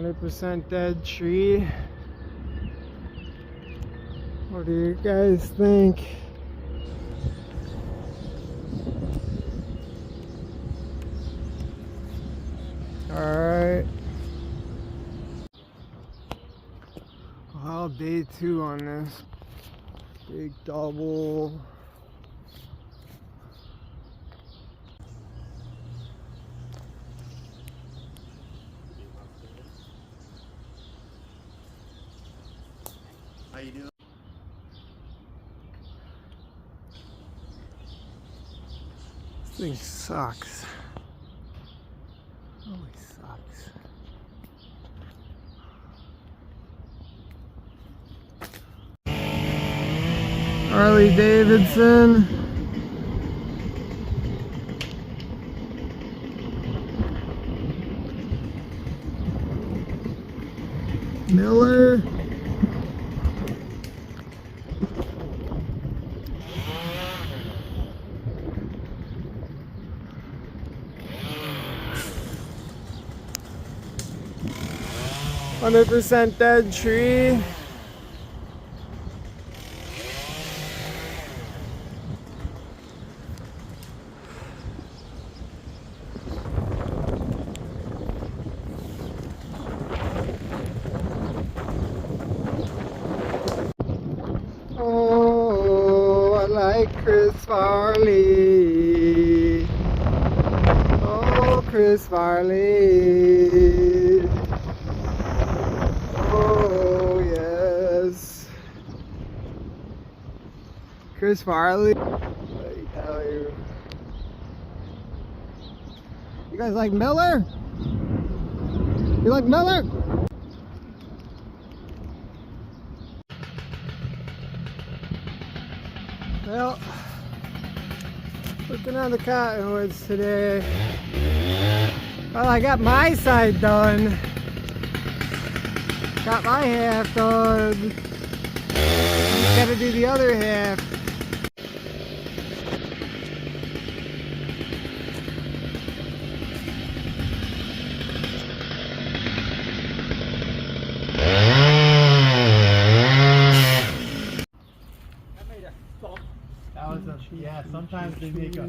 100% dead tree. What do you guys think? Alright. Well, day 2 on this big double. How you doing? This thing sucks. Holy sucks. Harley Davidson. Miller. "100% dead tree." Oh, I like Chris Farley. Oh, Chris Farley. Oh, yes. Chris Farley. Let me tell you. You guys like Miller? You like Miller? Well, looking on the cottonwoods today. Well, I got my side done. Got my half done. Just gotta do the other half. That was a, yeah, sometimes they make a